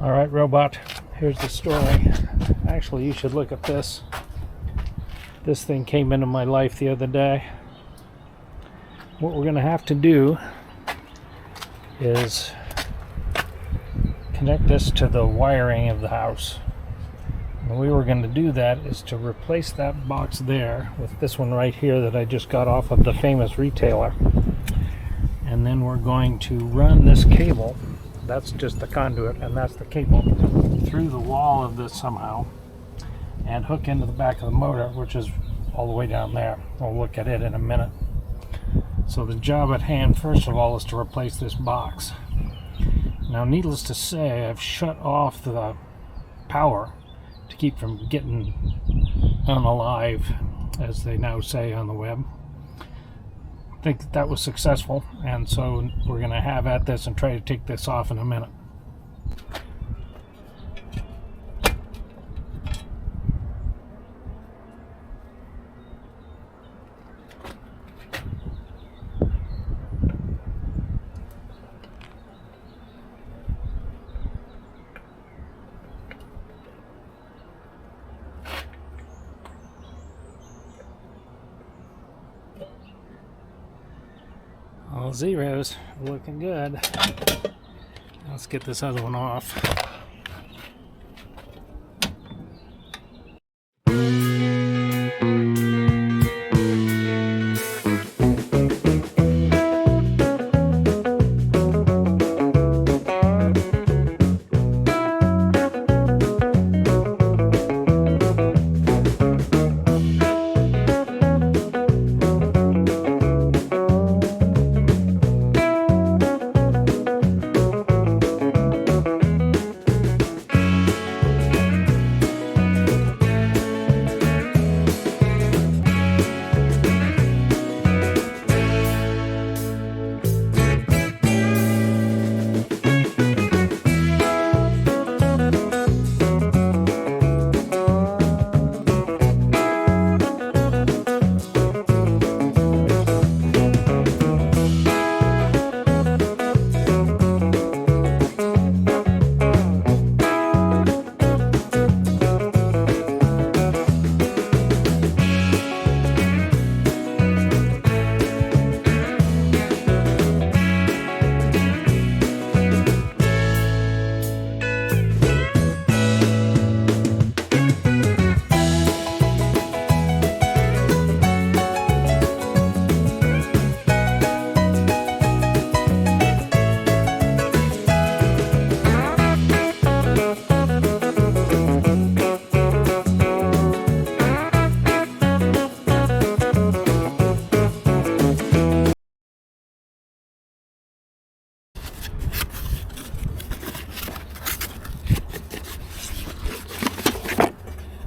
Alright, robot, here's the story. Actually, you should look at this. This thing came into my life the other day. What we're going to have to do is connect this to the wiring of the house. And the way we're going to do that is to replace that box there with this one right here that I just got off of the famous retailer. And then we're going to run this cable, that's just the conduit and that's the cable, through the wall of this somehow and hook into the back of the motor, which is all the way down there. We'll look at it in a minute. So the job at hand, first of all, is to replace this box. Now, needless to say, I've shut off the power to keep from getting unalive, as they now say on the web. I think that was successful, and so we're going to have at this and try to take this off in a minute. All zeros, looking good. Let's get this other one off.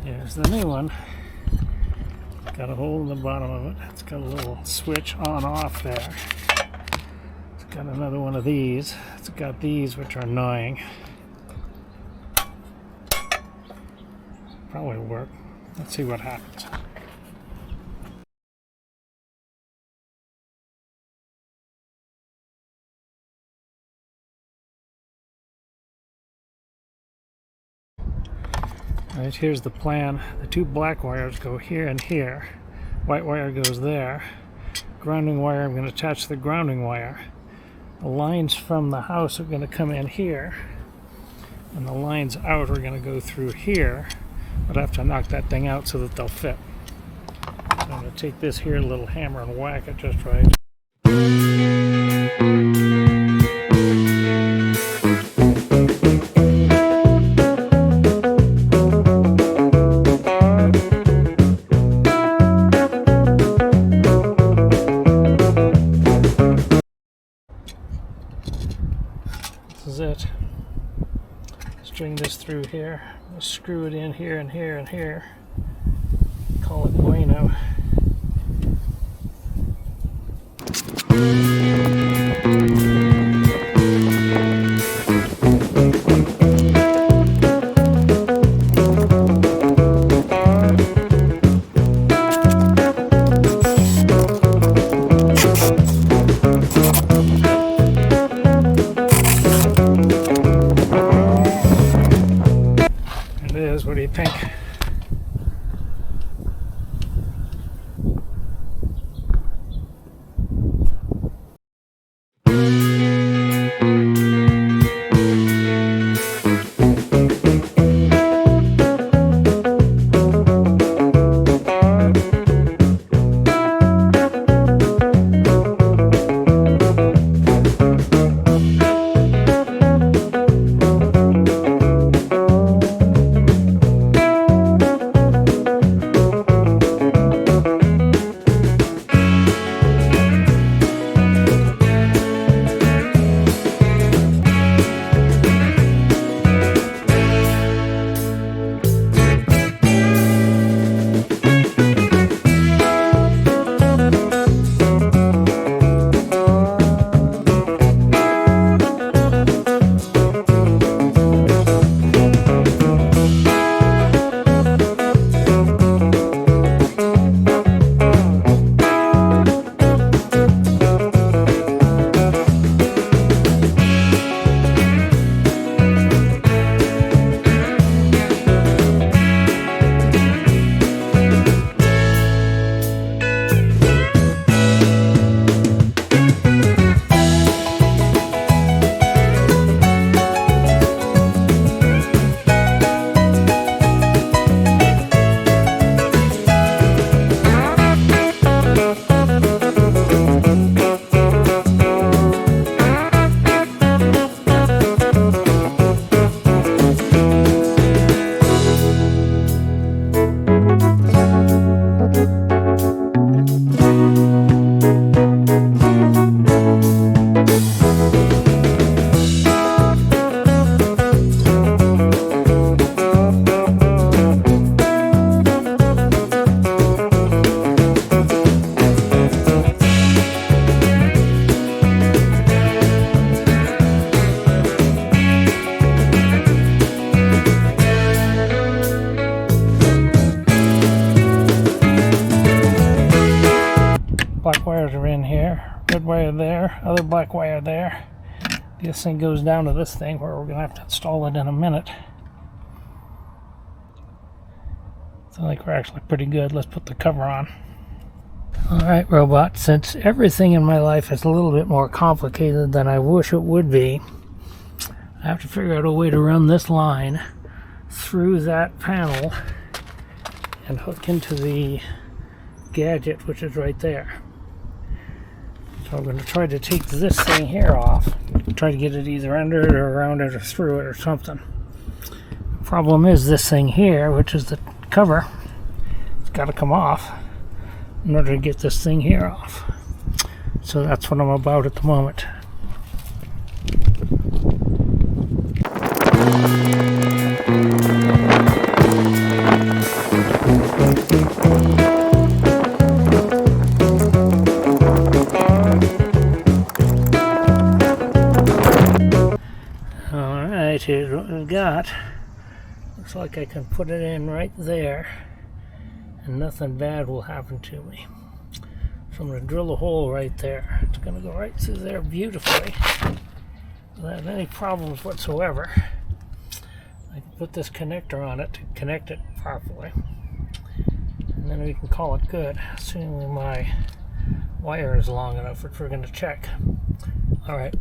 Here's the new one. Got a hole in the bottom of it. It's got a little switch on off there. It's got another one of these. It's got these, which are annoying. Probably work. Let's see what happens. Alright, here's the plan. The two black wires go here and here. White wire goes there. Grounding wire, I'm going to attach the grounding wire. The lines from the house are going to come in here. And the lines out are going to go through here. But I have to knock that thing out so that they'll fit. So I'm going to take this here little hammer and whack it just right. This is it. String this through here. Screw it in here and here and here. Call it bueno. pretty pink. Black wires are in here, red wire there, other black wire there. This thing goes down to this thing where we're going to have to install it in a minute. So I think we're actually pretty good. Let's put the cover on. Alright, robot, since everything in my life is a little bit more complicated than I wish it would be, I have to figure out a way to run this line through that panel and hook into the gadget, which is right there. So I'm going to try to take this thing here off, try to get it either under it or around it or through it or something. The problem is this thing here, which is the cover, it's got to come off in order to get this thing here off. So that's what I'm about at the moment. Alright, here's what we've got. Looks like I can put it in right there and nothing bad will happen to me. So I'm going to drill a hole right there. It's going to go right through there beautifully without have any problems whatsoever. I can put this connector on it to connect it properly, and then we can call it good, assuming my wire is long enough, which we're going to check. Alright.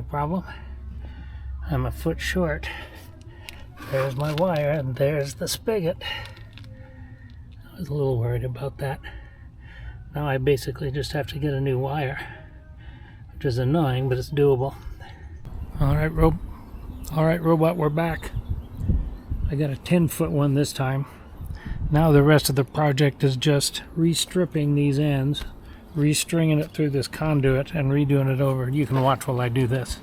Problem. I'm a foot short. There's my wire and there's the spigot. I was a little worried about that. Now I basically just have to get a new wire, which is annoying, but it's doable. Alright, robot, we're back. I got a 10-foot one this time. Now the rest of the project is just restripping these ends, restringing it through this conduit, and redoing it over. You can watch while I do this.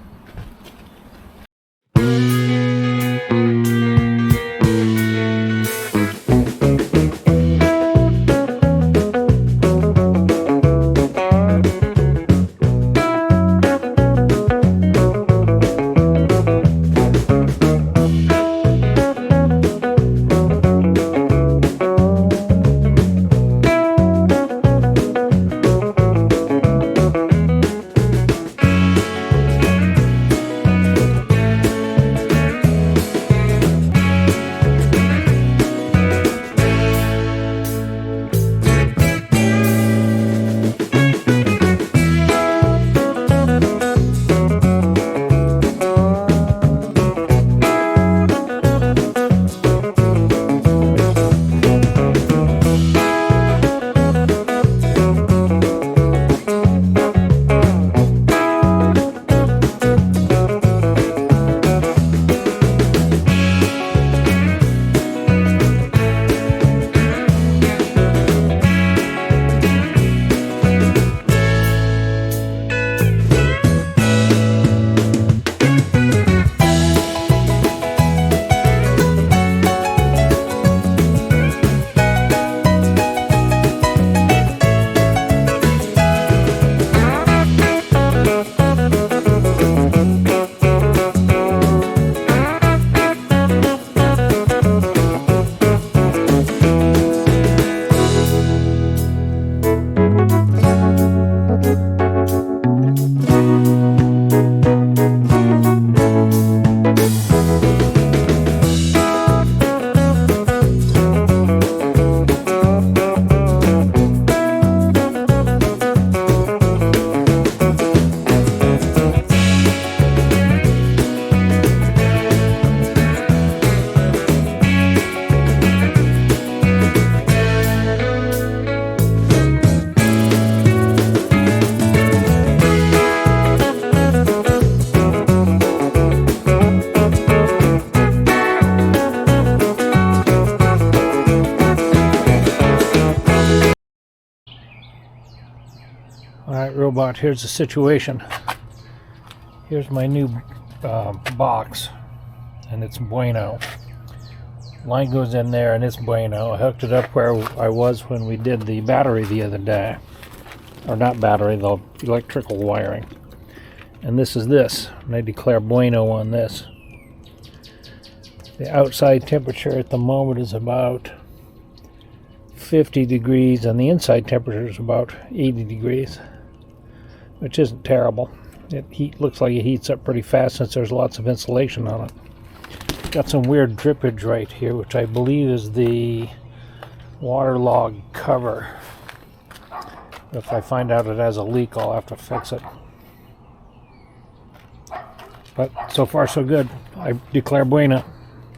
Alright, robot, here's the situation. Here's my new box, and it's bueno. Line goes in there and it's bueno. I hooked it up where I was when we did the battery the other day. Or not battery, the electrical wiring. And this is this, and I declare bueno on this. The outside temperature at the moment is about 50 degrees, and the inside temperature is about 80 degrees, which isn't terrible. It looks like it heats up pretty fast since there's lots of insulation on it. Got some weird drippage right here, which I believe is the waterlogged cover. If I find out it has a leak, I'll have to fix it. But so far so good. I declare bueno.